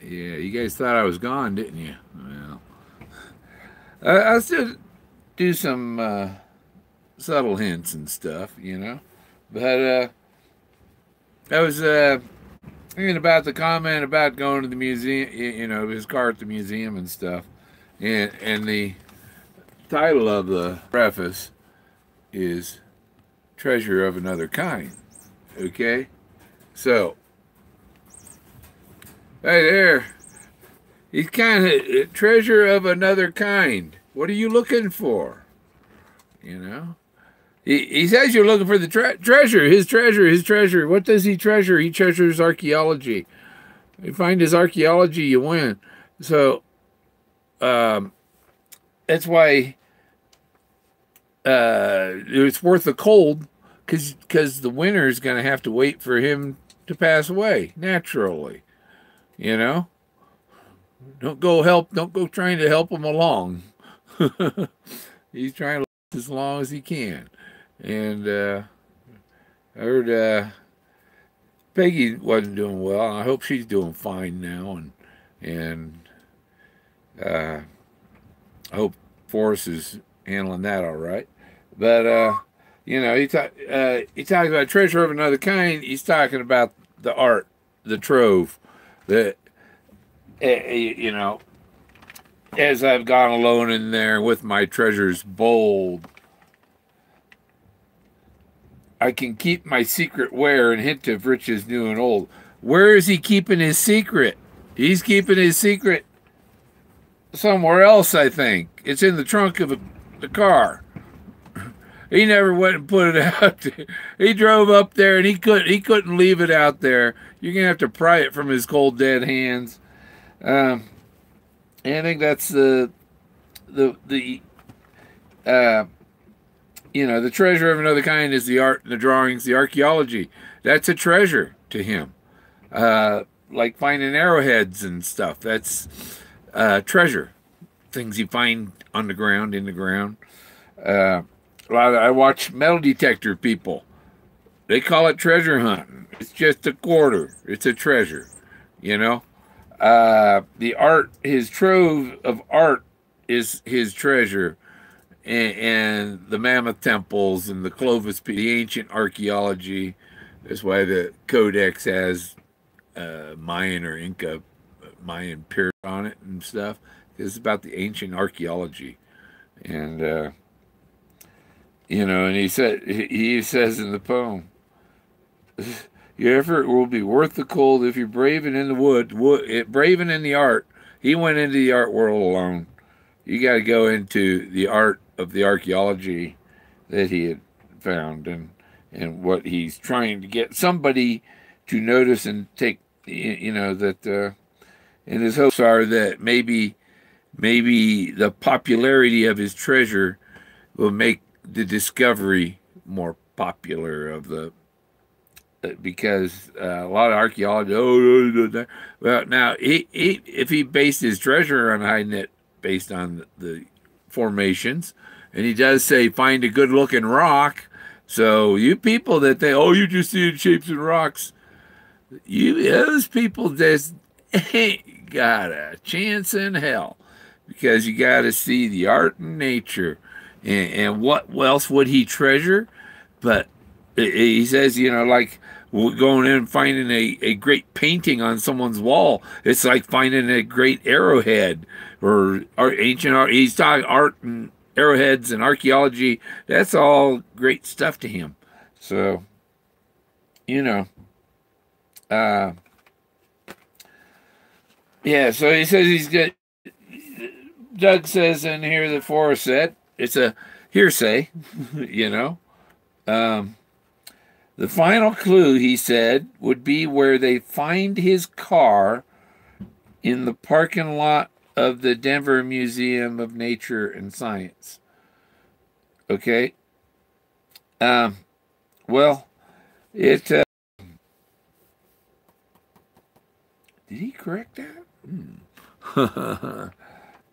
Yeah, you guys thought I was gone, didn't you? Well, I'll still do some subtle hints and stuff, you know. But I was thinking about the comment about going to the museum, you know, his car at the museum and stuff. And the title of the preface is Treasure of Another Kind. Okay? So, right there, he's kind of treasure of another kind. What are you looking for? You know? He says you're looking for the treasure, his treasure, his treasure. What does he treasure? He treasures archaeology. You find his archaeology, you win. So um, that's why it's worth the cold, because the winner is going to have to wait for him to pass away naturally. You know, don't go trying to help him along. He's trying to live as long as he can. And I heard Peggy wasn't doing well. I hope she's doing fine now, and uh, I hope Forrest is handling that all right. But you know, he talks about treasure of another kind. He's talking about the art, the trove, that you know. As I've gone alone in there with my treasures bold, I can keep my secret where and hint of riches new and old. Where is he keeping his secret? He's keeping his secret somewhere else, I think. It's in the trunk of the car. He never went and put it out there. He drove up there and he couldn't leave it out there. You're gonna have to pry it from his cold dead hands. And I think that's the uh, you know, the treasure of another kind is the art, the drawings, the archaeology. That's a treasure to him. Like finding arrowheads and stuff. That's treasure. Things you find on the ground, in the ground. I watch metal detector people. They call it treasure hunting. It's just a quarter. It's a treasure, you know. The art, his trove of art is his treasure, and the mammoth temples and the Clovis, the ancient archaeology. That's why the Codex has Mayan or Inca Mayan period on it and stuff. It's about the ancient archaeology, and you know. And he says in the poem, "Your effort will be worth the cold if you're braving in the braving in the art." He went into the art world alone. You got to go into the art of the archaeology that he had found, and what he's trying to get somebody to notice and take. You know that, and his hopes are that maybe the popularity of his treasure will make the discovery more popular of the, because a lot of archaeologists, well, now if he based his treasure on hiding it based on the formations, and he does say find a good looking rock. So you people that think, oh, you just see shapes and rocks, those people just ain't got a chance in hell, because you got to see the art in nature, and what else would he treasure? But he says, you know, like going in and finding a great painting on someone's wall. It's like finding a great arrowhead or ancient art. He's talking art and arrowheads and archaeology. That's all great stuff to him. So, you know, yeah. So he says he's good. Doug says in here that Forrest said it's a hearsay, you know. The final clue, he said, would be where they find his car in the parking lot of the Denver Museum of Nature and Science. Okay. Well, it. Did he correct that?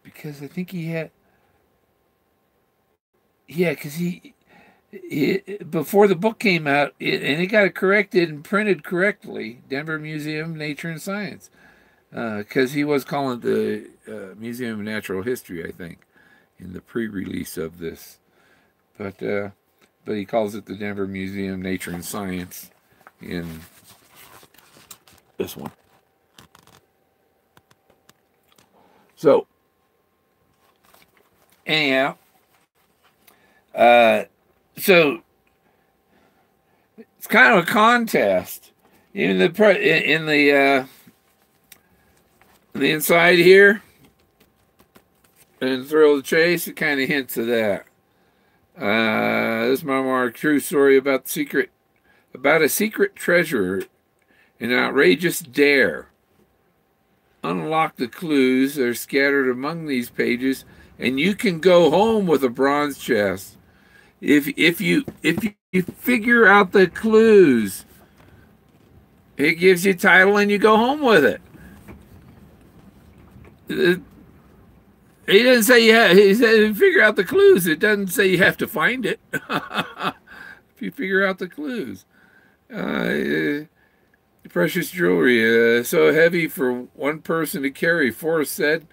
Because I think he had. Yeah, because before the book came out, and it got corrected and printed correctly, Denver Museum of Nature and Science. because he was calling it the Museum of Natural History, I think, in the pre-release of this. But he calls it the Denver Museum of Nature and Science in this one. So, anyhow, uh, so it's kind of a contest. In the inside here, in Thrill of the Chase, it kind of hints of that. This memoir, a true story about a secret treasure, an outrageous dare. Unlock the clues that are scattered among these pages, and you can go home with a bronze chest. If you figure out the clues, it gives you a title, and you go home with it. He doesn't say he said figure out the clues. It doesn't say you have to find it. If you figure out the clues. Precious jewelry, so heavy for one person to carry. Forrest said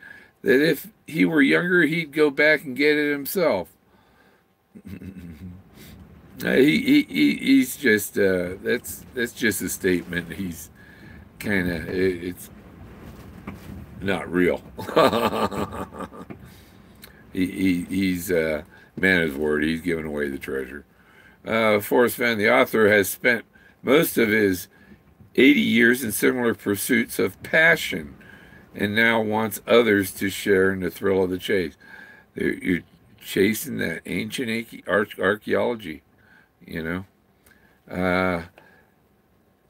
that if he were younger, he'd go back and get it himself. He's just that's just a statement. He's kind of it's not real. He's man of his word. He's giving away the treasure. Forrest Fenn, the author, has spent most of his 80 years in similar pursuits of passion, and now wants others to share in the thrill of the chase. You're chasing that ancient archaeology, you know.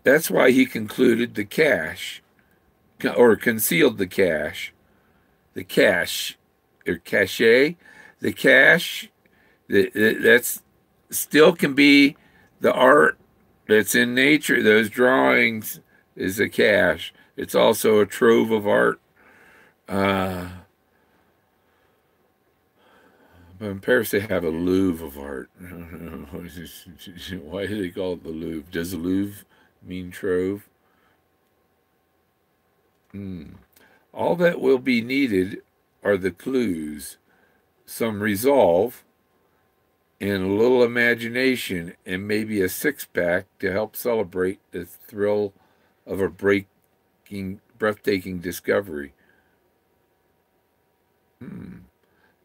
That's why he concluded the cache, or concealed the cache, or cache, the cache. That's still can be the art that's in nature. Those drawings is a cache. It's also a trove of art. But in Paris, they have a Louvre of art. I don't know. Why do they call it the Louvre? Does the Louvre mean trove? All that will be needed are the clues, some resolve, and a little imagination, and maybe a six-pack to help celebrate the thrill of a breathtaking discovery.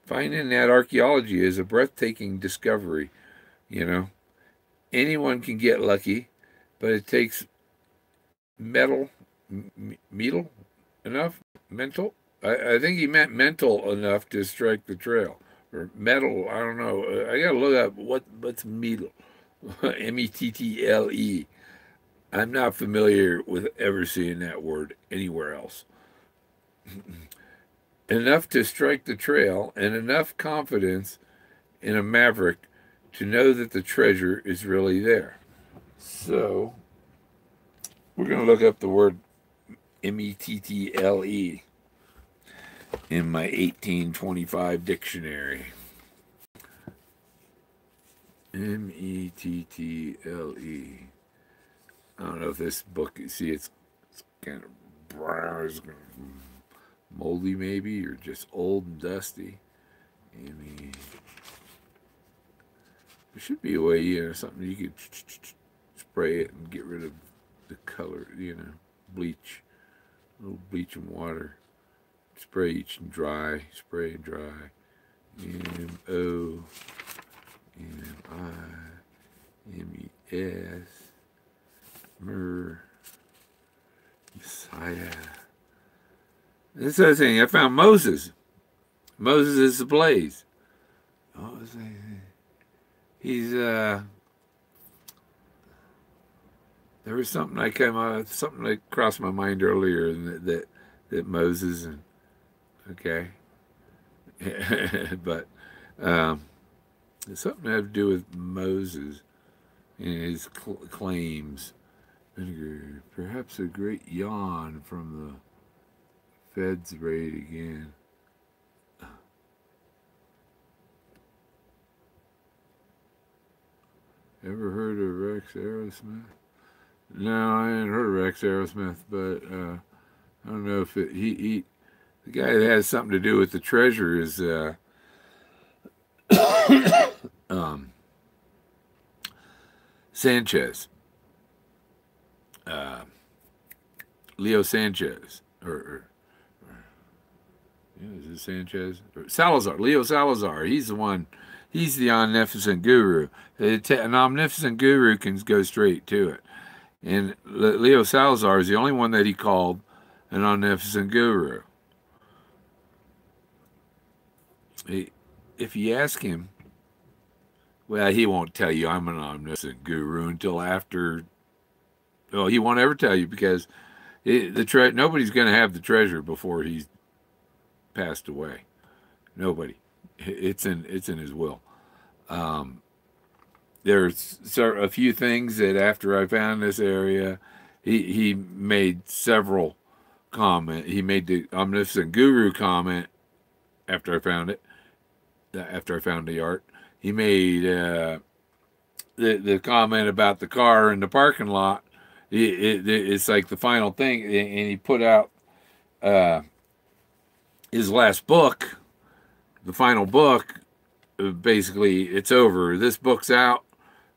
Finding that archaeology is a breathtaking discovery, you know. Anyone can get lucky, but it takes metal enough, mental. I think he meant mental enough to strike the trail. Or metal, I don't know. I gotta look up what's metal. Mettle. I'm not familiar with ever seeing that word anywhere else. Enough to strike the trail, and enough confidence in a maverick to know that the treasure is really there. So we're gonna look up the word Mettle in my 1825 dictionary. Mettle. I don't know if this book, see, it's kind of brown, moldy maybe, or just old and dusty. There should be a way, something you could spray it and get rid of the color, bleach, a little bleach and water. Spray each and dry, spray and dry. MONIMES. Messiah. This other thing, I found Moses. Moses is the blaze. Oh, he's there was something something that crossed my mind earlier that Moses and okay, but it's something to have to do with Moses and his claims. Vinegar, perhaps a great yawn from the Fed's raid again. Ever heard of Rex Aerosmith? No, I hadn't heard of Rex Aerosmith, but I don't know if the guy that has something to do with the treasure is um, Sanchez, uh, Leo Sanchez, is it Sanchez? Or Salazar, Leo Salazar. He's the one. He's the omnificent guru. An omnificent guru can go straight to it. And Leo Salazar is the only one that he called an omnificent guru. If you ask him, well, he won't tell you I'm an omniscient guru until after. Well, he won't ever tell you because nobody's going to have the treasure before he's passed away. Nobody. It's in his will. There's a few things that after I found this area, he made several comment. He made the omniscient guru comment after I found it. After I found the art, he made the comment about the car in the parking lot. It's like the final thing, and he put out his last book, the final book. Basically, it's over. This book's out.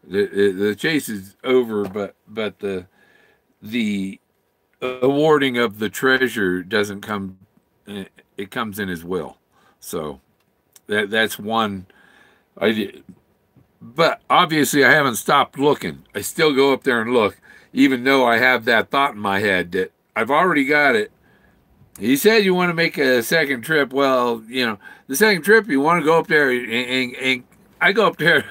The chase is over, but the awarding of the treasure doesn't come. It comes in his will. So that's one idea. But obviously, I haven't stopped looking. I still go up there and look, even though I have that thought in my head that I've already got it. He said you want to make a second trip. Well, the second trip you want to go up there, and I go up there.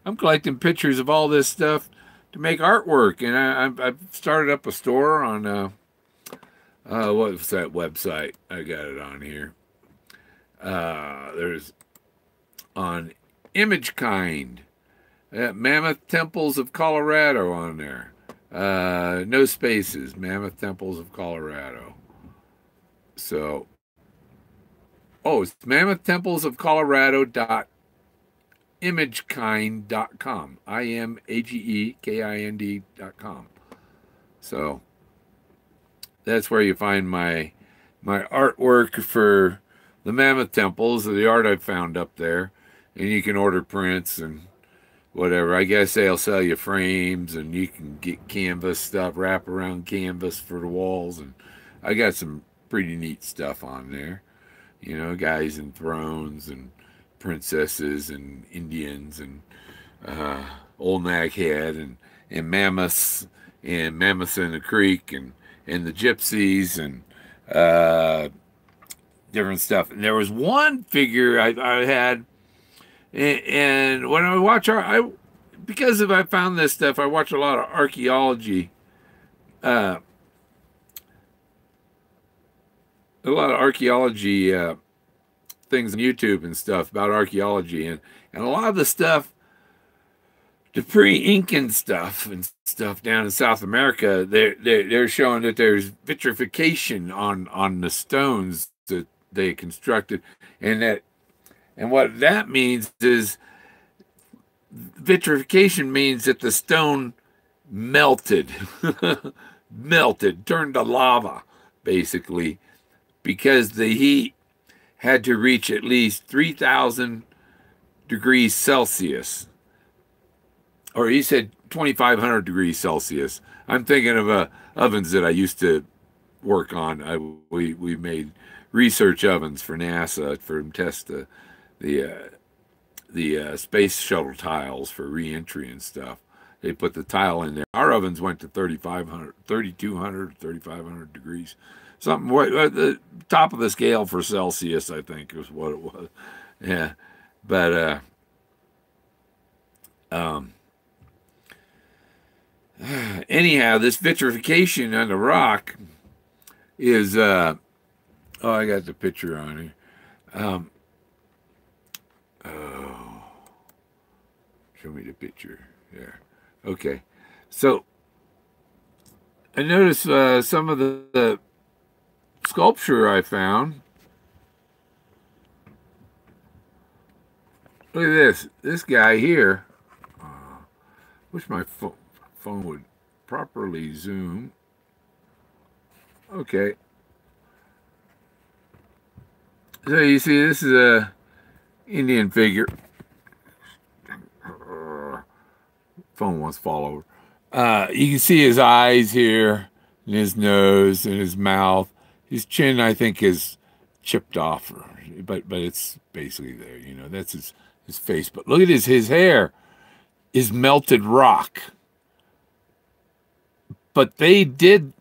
I'm collecting pictures of all this stuff to make artwork, and I've started up a store on what's that website? I got it on here. There's on ImageKind, Mammoth Temples of Colorado on there. No spaces, Mammoth Temples of Colorado. So, it's Mammoth Temples of Colorado.imagekind.com. IMAGEKIND.com. So, that's where you find my artwork for the Mammoth Temples, the art I've found up there. And you can order prints and whatever. I guess they'll sell you frames, and you can get canvas stuff, wrap around canvas for the walls. And I got some pretty neat stuff on there. Guys in thrones and princesses and Indians and old nag head and mammoths and mammoths in the creek and the gypsies and different stuff. And there was one figure I had, and when I watch because if I found this stuff, I watch a lot of archaeology. A lot of archaeology things on YouTube and stuff about archaeology, and a lot of the stuff, the pre-Incan stuff and stuff down in South America, they're showing that there's vitrification on the stones that they constructed, and what that means is vitrification means that the stone melted, turned to lava, basically, because the heat had to reach at least 3,000 degrees Celsius. Or he said 2,500 degrees Celsius. I'm thinking of ovens that I used to work on. We made research ovens for NASA for them test the space shuttle tiles for re-entry and stuff. They put the tile in there. Our ovens went to 3,200, 3,500 degrees. Something the top of the scale for Celsius, I think, is what it was. Yeah, but anyhow, this vitrification on the rock is I got the picture on here. Show me the picture there. Okay, so I noticed some of the sculpture I found. Look at this guy here. Wish my phone would properly zoom. Okay, So you see, this is a Indian figure. Phone wants to fall over. You can see his eyes here, and his nose, and his mouth. His chin, I think, is chipped off, but it's basically there. You know, that's his face. But look at his hair is melted rock. But they did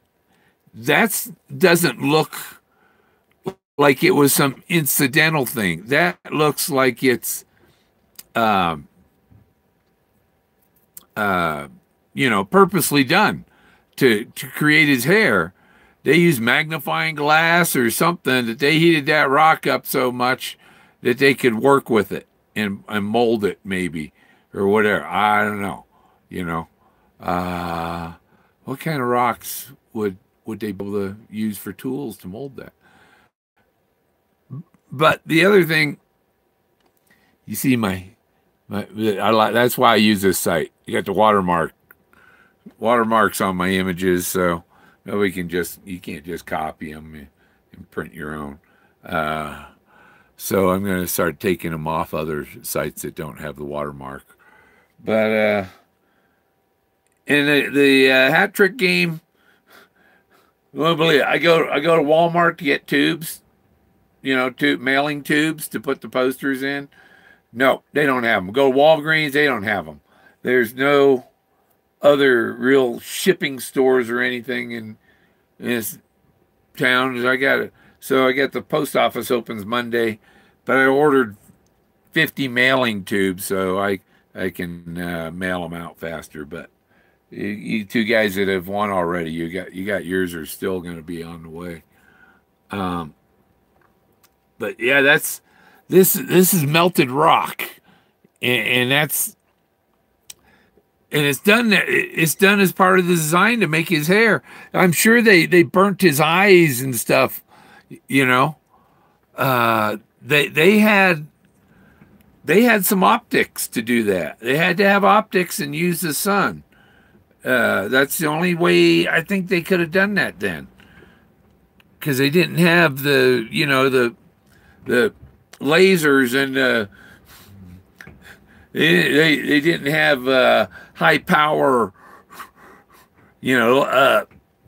that doesn't look like it was some incidental thing. That looks like it's um purposely done to create his hair. They used magnifying glass or something that they heated that rock up so much that they could work with it and mold it maybe or whatever. I don't know. You know, what kind of rocks would they be able to use for tools to mold that? But the other thing, you see I like that's why I use this site. You got the watermarks on my images, so nobody can you can't just copy them and print your own. So I'm going to start taking them off other sites that don't have the watermark. But in the hat trick game, you won't believe it. I go to Walmart to get tubes, mailing tubes to put the posters in. No, they don't have them. Go to Walgreens, they don't have them. There's no other real shipping stores or anything in this town. So I got the post office opens Monday, but I ordered 50 mailing tubes so I can mail them out faster. But you two guys that have won already, you got yours are still going to be on the way. But yeah, this is melted rock, and it's done. It's done as part of the design to make his hair. I'm sure they burnt his eyes and stuff. You know, they had some optics to do that. They had to have optics and use the sun. That's the only way I think they could have done that then, because they didn't have the lasers and they didn't have high power,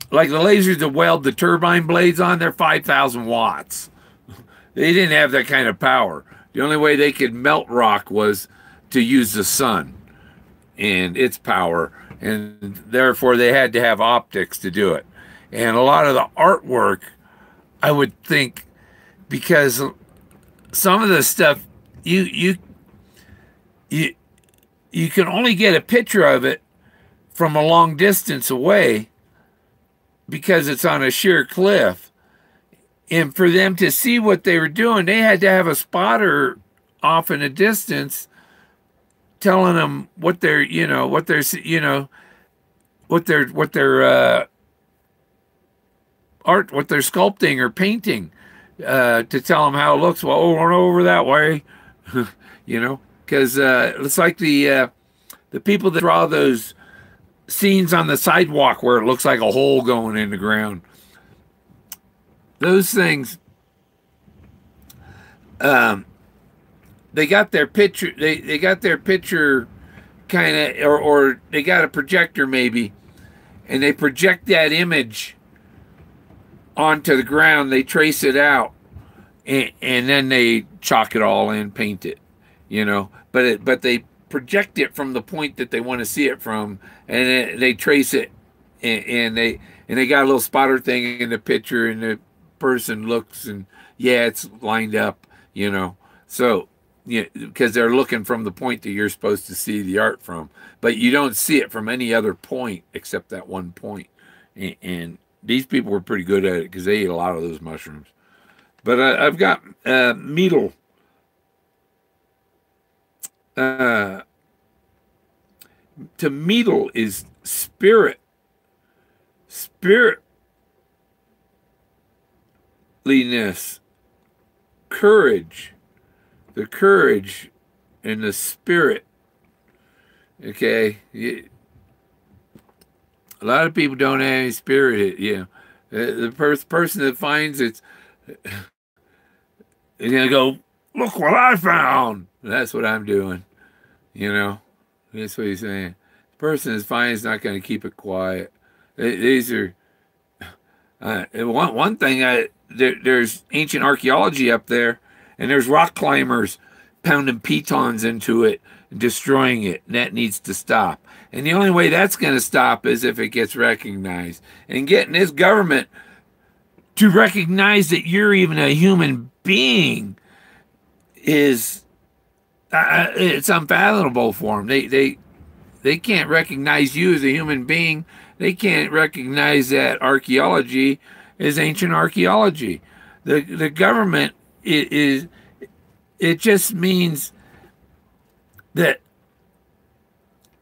like the lasers that weld the turbine blades on. They're 5,000 watts. They didn't have that kind of power. The only way they could melt rock was to use the sun and its power, and therefore they had to have optics to do it. And a lot of the artwork, I would think, because some of the stuff you can only get a picture of it from a long distance away because it's on a sheer cliff. And for them to see what they were doing, they had to have a spotter off in a distance telling them what they're sculpting or painting, to tell them how it looks. Well, over that way, because it's like the people that draw those scenes on the sidewalk where it looks like a hole going in the ground. Those things, they got their picture. They got their picture, kind of, or they got a projector maybe, and they project that image onto the ground. They trace it out, and then they chalk it all in, paint it, But they project it from the point that they want to see it from, and they trace it, and they got a little spotter thing in the picture, and the person looks, and yeah, it's lined up, So, because they're looking from the point that you're supposed to see the art from, but you don't see it from any other point except that one point. And these people were pretty good at it because they ate a lot of those mushrooms. But I've got Meadle. To Meadle is spiritliness, courage, the courage and the spirit. Okay, a lot of people don't have any spirit. The person that finds He's going to go, look what I found. That's what I'm doing. You know, that's what he's saying. The person is fine. He's not going to keep it quiet. These are one thing. There's ancient archaeology up there, and there's rock climbers pounding pitons into it and destroying it, and that needs to stop. And the only way that's going to stop is if it gets recognized. And getting this government to recognize that you're even a human being is it's unfathomable for them. They can't recognize you as a human being. They can't recognize that archaeology is ancient archaeology. The government it just means that,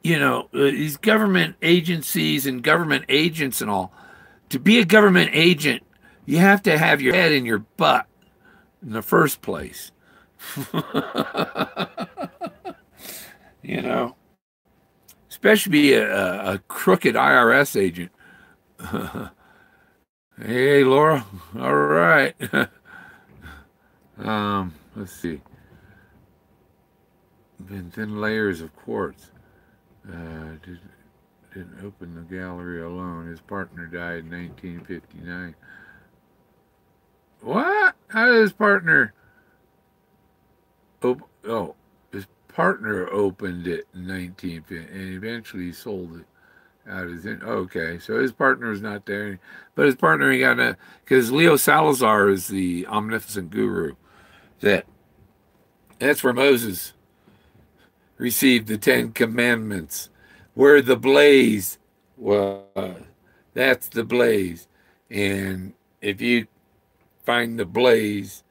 you know, these government agencies and government agents and all. To be a government agent, you have to have your head in your butt in the first place. You know, especially be a crooked IRS agent. Hey, Laura. All right. Let's see. Been thin layers of quartz. Didn't open the gallery alone. His partner died in 1959. What? How did his partner? Oh, his partner opened it in 1950 and eventually sold it out as in. Okay, so his partner was not there, but his partner he got a because Leo Salazar is the omnipotent guru. That's where Moses received the Ten Commandments, where the blaze was. That's the blaze, and if you find the blaze,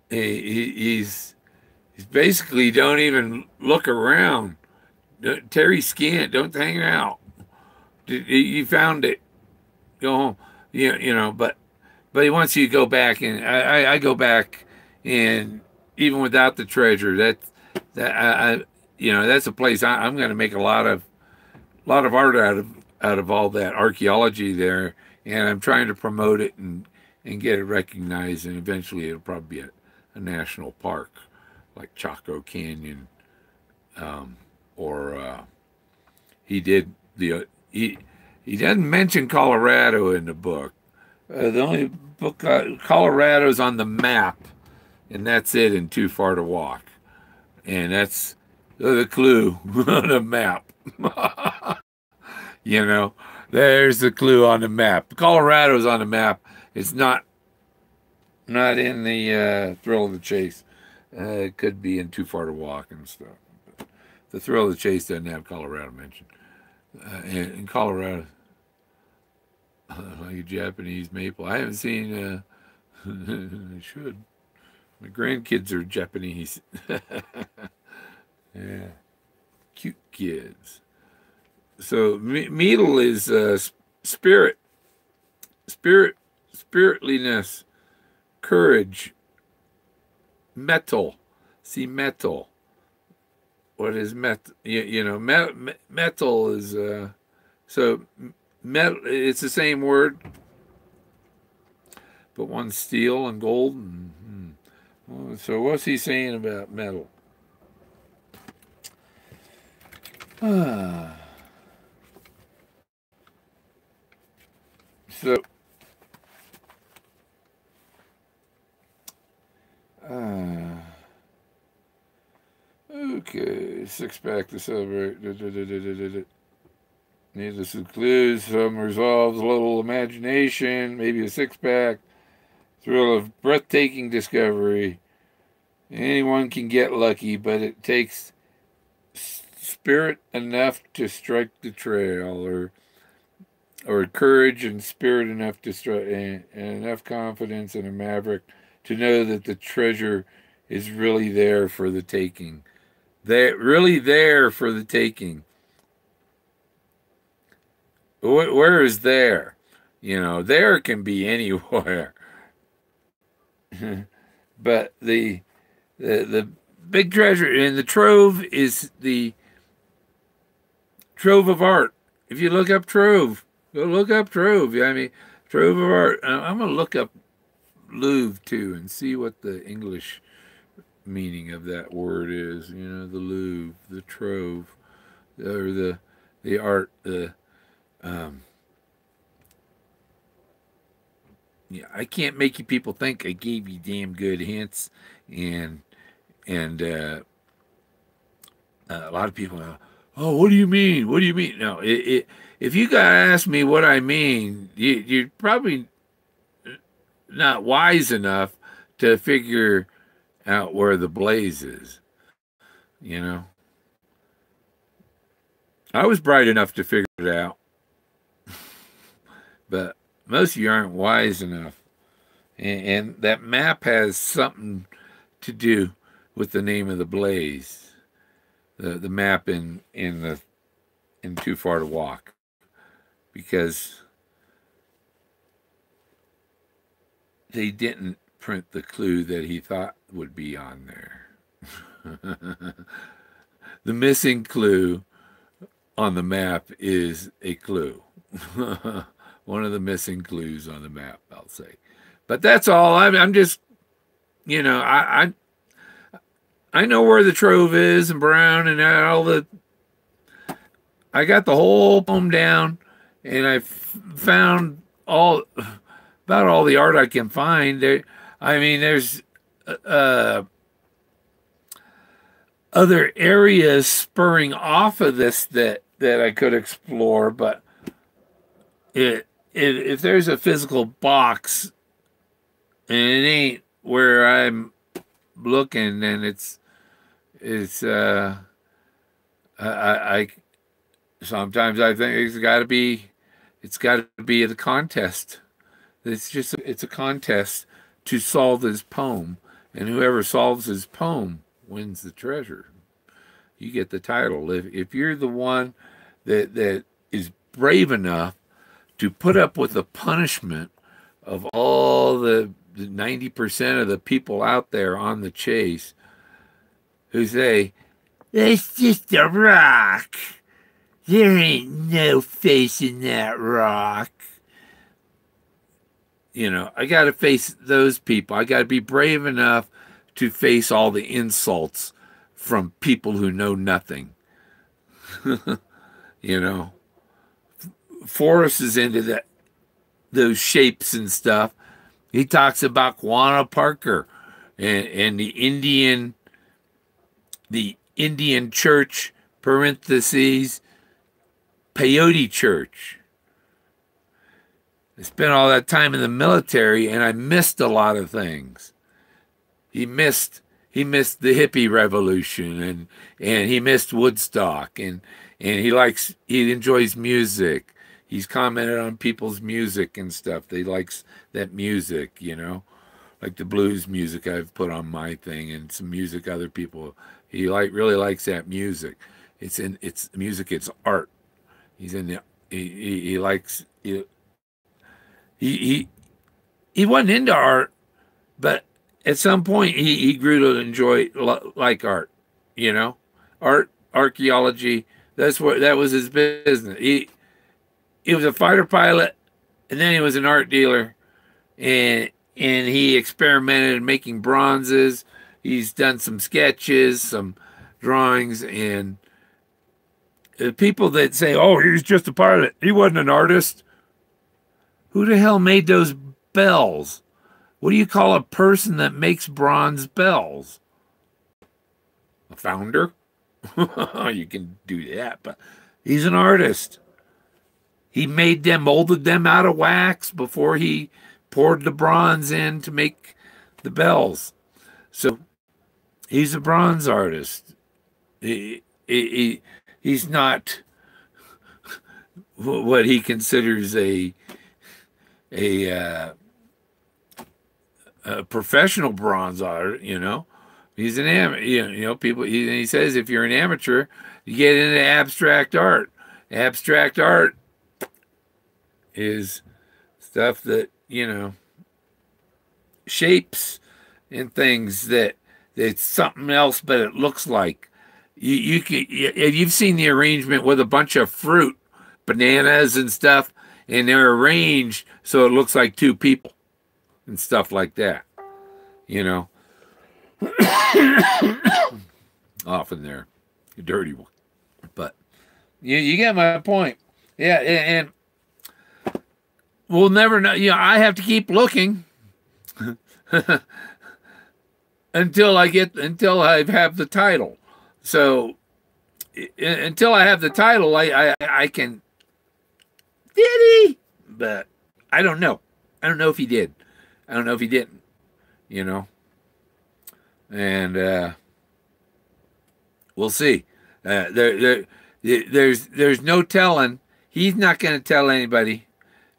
he's basically don't even look around. Terry Scant, don't hang out. You found it. Go home. You know, but he wants you to go back, and I go back, and even without the treasure, that's a place I'm going to make a lot of art out of all that archaeology there, and I'm trying to promote it and get it recognized, and eventually it'll probably be a national park like Chaco Canyon, or he doesn't mention Colorado in the book. The only book Colorado's on the map, and that's it. And Too Far to Walk, and that's the clue on the map. You know, there's the clue on the map. Colorado's on the map. It's not in the Thrill of the Chase. It could be in Too Far to Walk and stuff. But the Thrill of the Chase doesn't have Colorado mentioned. In Colorado, like a Japanese maple. I haven't seen. I should. My grandkids are Japanese. Yeah, cute kids. So metal is spiritliness, courage, metal. See, metal. What is metal? Metal is so metal. It's the same word, but one's steel and gold. So what's he saying about metal? So, okay, six pack to celebrate. Needless to include some resolves, a little imagination, maybe a six pack, thrill of breathtaking discovery. Anyone can get lucky, but it takes spirit enough to strike the trail, or courage and spirit enough to strike, and enough confidence in a maverick to know that the treasure is really there for the taking. They're really there for the taking. Where is there? There can be anywhere. But the big treasure in the trove is the trove of art. If you look up trove, go look up trove. I mean, trove of art. I'm gonna look up Louvre too and see what the English meaning of that word is. You know, the Louvre, the Trove, or the art. The yeah, I can't make you people think I gave you damn good hints, and and a lot of people go, "Oh, what do you mean? What do you mean?" No, if you gotta ask me what I mean, you're probably not wise enough to figure out where the blaze is. You know, I was bright enough to figure it out, but most of you aren't wise enough. And that map has something to do with the name of the blaze. The map in Too Far to Walk, because they didn't print the clue that he thought would be on there. The missing clue on the map is a clue. One of the missing clues on the map, I'll say. But that's all. I'm just, you know, I know where the Trove is and Brown and all the. I got the whole poem down, and I found all about all the art I can find. There, I mean, there's other areas spurring off of this that I could explore, but if there's a physical box and it ain't where I'm looking, then it's I sometimes I think it's got to be a contest. It's a contest to solve this poem, and whoever solves his poem wins the treasure. You get the title. If you're the one that is brave enough to put up with the punishment of all the 90% of the people out there on the chase who say, "That's just a rock. There ain't no face in that rock." You know, I got to face those people. I got to be brave enough to face all the insults from people who know nothing. You know, Forrest is into those shapes and stuff. He talks about Quanah Parker and the Indian church, parentheses, peyote church. I spent all that time in the military, and I missed a lot of things. He missed the hippie revolution, and he missed Woodstock, and he enjoys music. He's commented on people's music and stuff. He likes that music, you know, like the blues music I've put on my thing, and some music other people. He really likes that music. It's music. It's art. He's in the he likes he wasn't into art, but at some point he grew to enjoy like art. You know, art, archaeology. That was his business. He was a fighter pilot, and then he was an art dealer, and he experimented making bronzes. He's done some sketches, some drawings, and the people that say, "Oh, he's just a pilot. He wasn't an artist." Who the hell made those bells? What do you call a person that makes bronze bells? A founder? You can do that, but he's an artist. He made them, molded them out of wax before he poured the bronze in to make the bells. So he's a bronze artist. He's not what he considers a professional bronze art. You know, he's an amateur. You know, people. He says if you're an amateur, you get into abstract art. Abstract art is stuff that, you know, shapes and things that it's something else, but it looks like you've seen the arrangement with a bunch of fruit, bananas and stuff, and they're arranged so it looks like two people. and stuff like that. You know, often they're dirty one. But you get my point. Yeah, and we'll never know. You know, I have to keep looking until I have the title. So until I have the title, I can. Did he? But I don't know. I don't know if he did. I don't know if he didn't. You know, and we'll see. There's no telling. He's not going to tell anybody,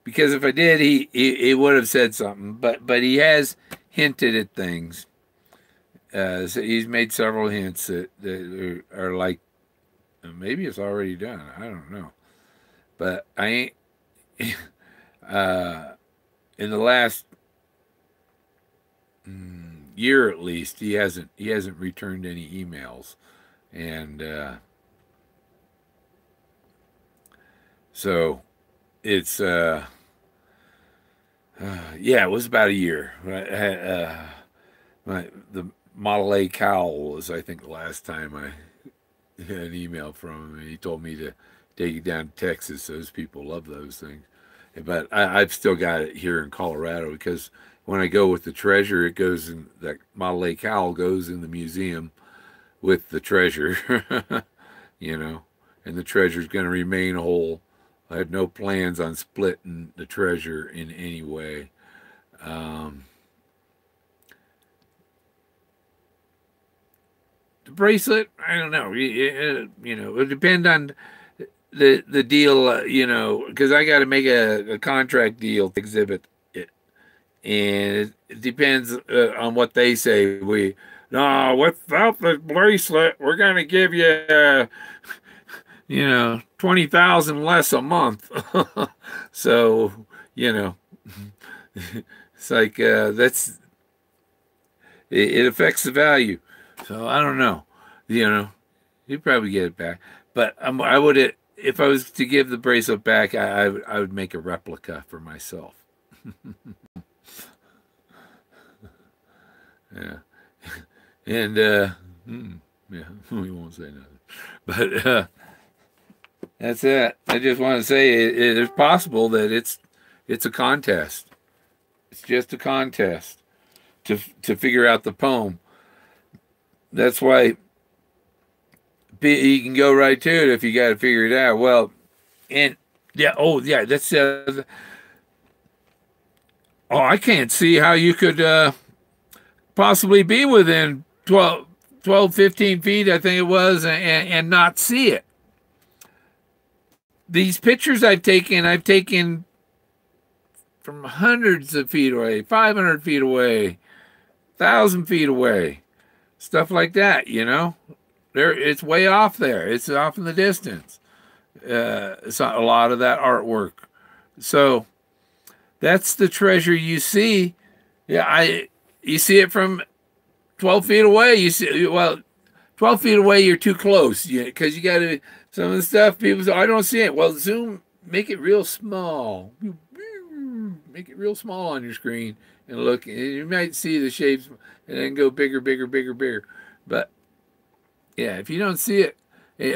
because if I did, he would have said something. But he has hinted at things. So he's made several hints that are like, maybe it's already done. I don't know. But I ain't. In the last year at least, he hasn't returned any emails, and so it's yeah, it was about a year. The Model A cowl was, I think, the last time I had an email from him, and he told me to take it down to Texas. Those people love those things. But I've still got it here in Colorado, because when I go with the treasure, it goes in, that Model A cowl goes in the museum with the treasure, you know, and the treasure's going to remain whole. I have no plans on splitting the treasure in any way. The bracelet, I don't know. You know, it would depend on the deal, you know, because I got to make a contract deal to exhibit it, and it depends on what they say. No, without the bracelet, we're going to give you, you know, 20,000 less a month. So, you know, it's like it affects the value. So I don't know, you know, you'd probably get it back, but I would. If I was to give the bracelet back, I would make a replica for myself. Yeah, and yeah, we won't say nothing. But that's it. I just want to say it is possible that it's a contest. It's just a contest to figure out the poem. That's why. You can go right to it if you got to figure it out. Well, and yeah, oh yeah, that's I can't see how you could possibly be within 12, 15 feet, I think it was, and not see it. These pictures I've taken from hundreds of feet away, 500 feet away, 1,000 feet away, stuff like that, you know. It's way off there. It's off in the distance. It's not a lot of that artwork. So that's the treasure you see. Yeah, you see it from 12 feet away. You see, well, 12 feet away, you're too close. Because you got to, some of the stuff people say, I don't see it. Well, zoom, make it real small. Make it real small on your screen and look. And you might see the shapes and then go bigger, bigger, bigger, bigger. But yeah, if you don't see it,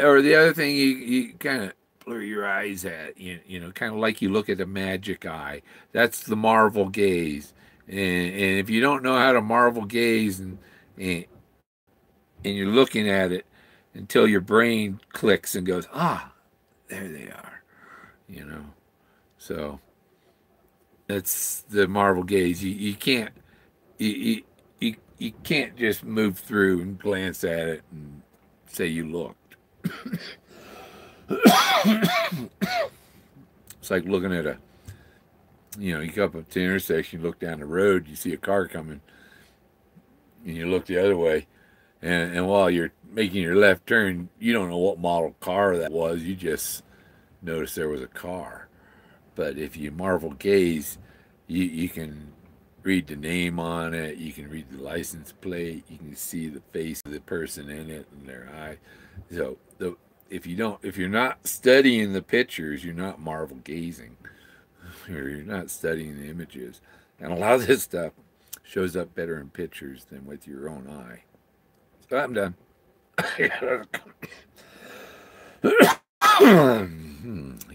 or the other thing, you kind of blur your eyes at, you know, kind of like you look at a magic eye. That's the marvel gaze. And if you don't know how to marvel gaze and you're looking at it until your brain clicks and goes, ah, there they are, you know. So that's the marvel gaze. You can't you can't just move through and glance at it and say you looked. It's like looking at you come up to the intersection, you look down the road, you see a car coming, and you look the other way, and while you're making your left turn, you don't know what model car that was, you just noticed there was a car. But if you marvel gaze, you can read the name on it, you can read the license plate, you can see the face of the person in it and their eye. So if you're not studying the pictures, you're not marvel gazing, or you're not studying the images. And a lot of this stuff shows up better in pictures than with your own eye. So I'm done.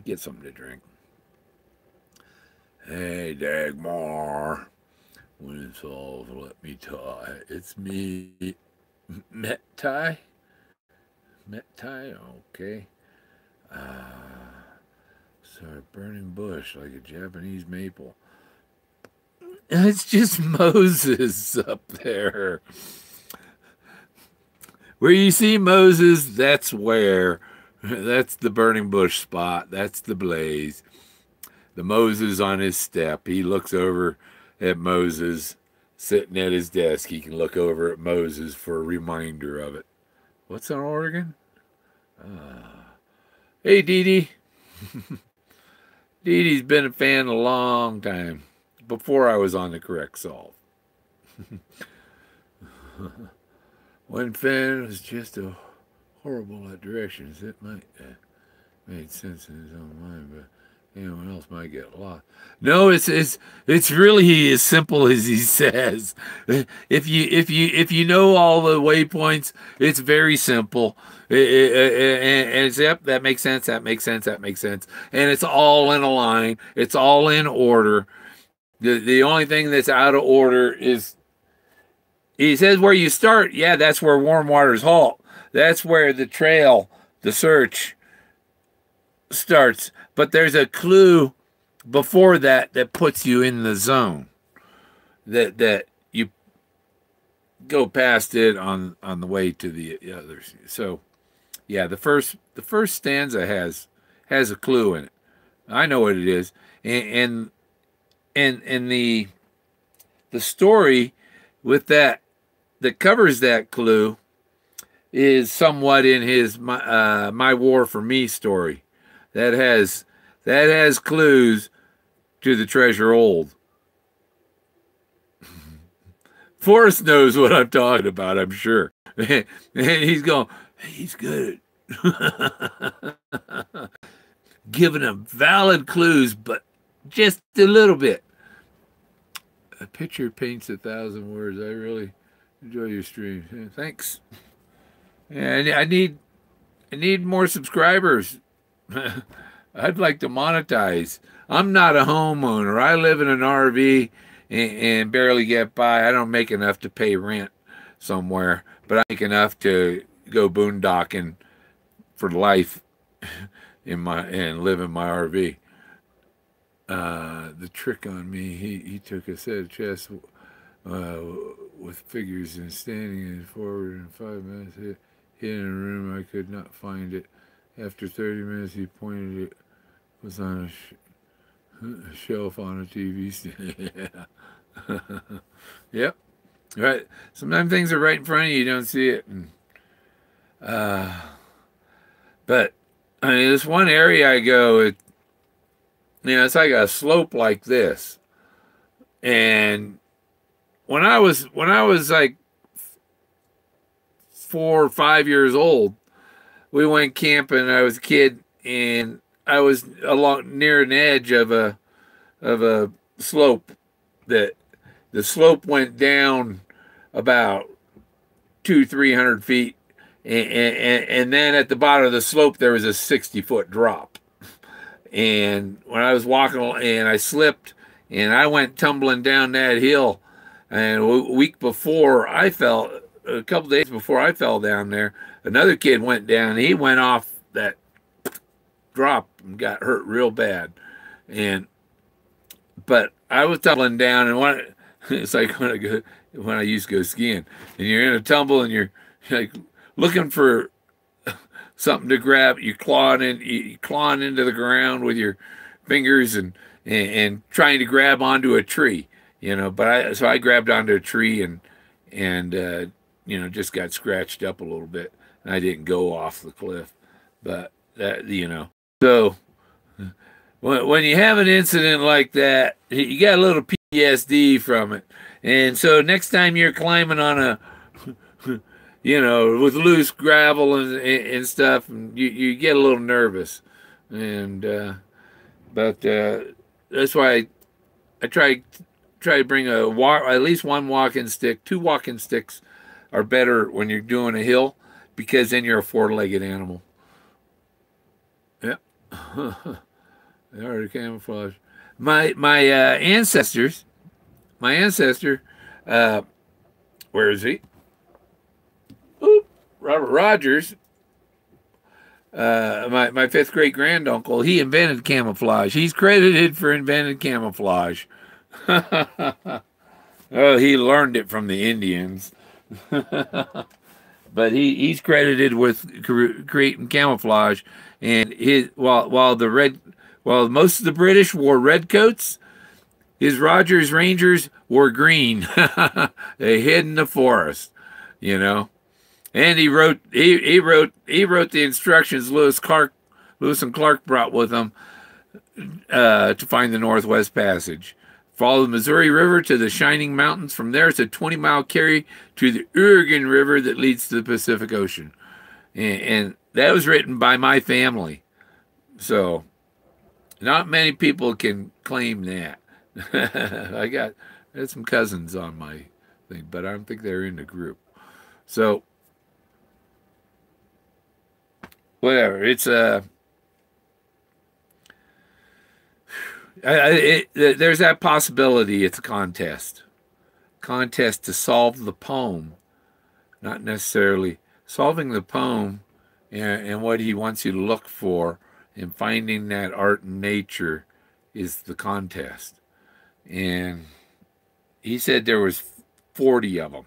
Get something to drink. Hey, Dagmar. When it's all, let me tie. It's me, Met Tie? Met Tie? Okay. So a burning bush like a Japanese maple. It's just Moses up there. Where you see Moses, that's where. That's the burning bush spot. That's the blaze. The Moses on his step. He looks over at Moses sitting at his desk. He can look over at Moses for a reminder of it. What's on Oregon? Hey, Dee Dee. Dee Dee's been a fan a long time. Before I was on the correct solve. When Fenn was just a horrible at directions, it might made sense in his own mind, but anyone else might get lost. No, it's really as simple as he says. If you know all the waypoints, it's very simple. And it's, yep, that makes sense. That makes sense. That makes sense. And it's all in a line. It's all in order. The only thing that's out of order is he says where you start. Yeah, that's where warm waters halt. That's where the trail, the search starts. But there's a clue before that that puts you in the zone. That you go past it on the way to the others. So yeah, the first stanza has a clue in it. I know what it is. And the story with that covers that clue is somewhat in his My War for Me story. That has clues to the treasure old. Forrest knows what I'm talking about, I'm sure. And he's going, he's good at giving him valid clues, but just a little bit. A picture paints 1,000 words. I really enjoy your stream. Yeah, thanks. And I need more subscribers. I'd like to monetize. I'm not a homeowner. I live in an RV and barely get by. I don't make enough to pay rent somewhere, but I make enough to go boondocking for life and live in my RV. The trick on me, he took a set of chess with figures and standing and forward in 5 minutes. Hid in a room, I could not find it. After 30 minutes, he pointed it was on a shelf on a TV stand. Yeah. Yep. Right. Sometimes things are right in front of you, you don't see it. And, but I mean, this one area I go, it's like a slope like this. And when I was like 4 or 5 years old, we went camping. I was a kid, and I was along near an edge of a slope. That the slope went down about 200-300 feet, and then at the bottom of the slope there was a 60-foot drop. And when I was walking, and I slipped, and I went tumbling down that hill. And a week before I fell, a couple days before I fell down there, another kid went down. He went off that drop and got hurt real bad. But I was tumbling down, and it's like when I used to go skiing, and you're in a tumble, and you're like looking for something to grab. You're clawing into the ground with your fingers and trying to grab onto a tree, But I grabbed onto a tree and just got scratched up a little bit. And I didn't go off the cliff, but So when you have an incident like that, you got a little PTSD from it, and so next time you're climbing on with loose gravel and stuff, and you get a little nervous, but that's why I try try to bring at least one walking stick. 2 walking sticks are better when you're doing a hill because then you're a 4-legged animal. Yeah. They already camouflage. My ancestors, my ancestor, where is he? Oop, Robert Rogers, my 5th great granduncle, he invented camouflage. He's credited for inventing camouflage. Oh, he learned it from the Indians. But he's credited with creating camouflage. And while most of the British wore red coats, his Rogers Rangers wore green. They hid in the forest, you know. And he wrote the instructions Lewis and Clark brought with them to find the Northwest Passage. Follow the Missouri River to the Shining Mountains. From there, it's a 20-mile carry to the Oregon River that leads to the Pacific Ocean. And that was written by my family. So, not many people can claim that. I got some cousins on my thing, but I don't think they're in the group. So, whatever. It's there's that possibility it's a contest to solve the poem, not necessarily solving the poem and what he wants you to look for and finding that art in nature is the contest. And he said there was 40 of them,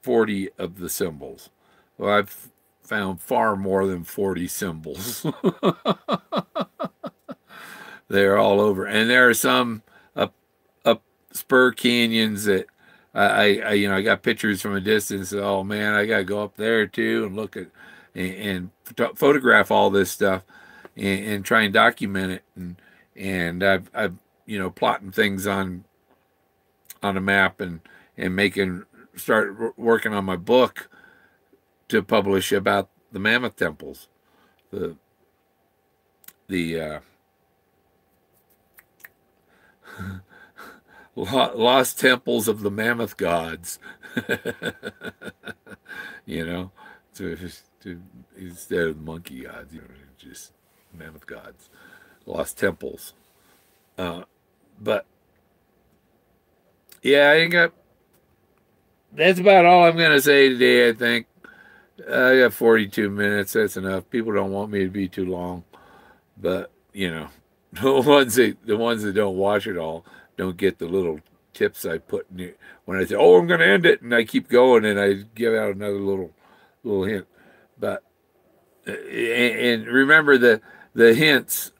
40 of the symbols. Well, I've found far more than 40 symbols. They're all over, and there are some up spur canyons that I got pictures from a distance. Oh man, I gotta go up there too and look at and photograph all this stuff and try and document it. And I've plotting things on a map and start working on my book to publish about the Mammoth temples, the lost temples of the mammoth gods. Instead of monkey gods, just mammoth gods, lost temples. But yeah, that's about all I'm gonna say today. I think I got 42 minutes. That's enough. People don't want me to be too long, but the ones that don't watch it all don't get the little tips I put in it when I say, "Oh, I'm going to end it," and I keep going and I give out another little hint. But and remember the hints.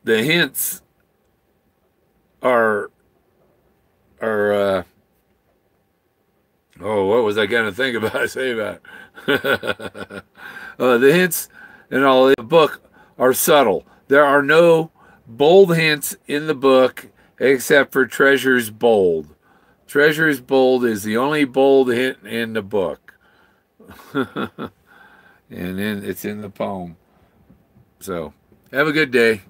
The hints are what was I going to think about? Say about the hints in all the book are subtle. There are no bold hints in the book except for Treasure's Bold. Treasure's Bold is the only bold hint in the book. And then it's in the poem. So, have a good day.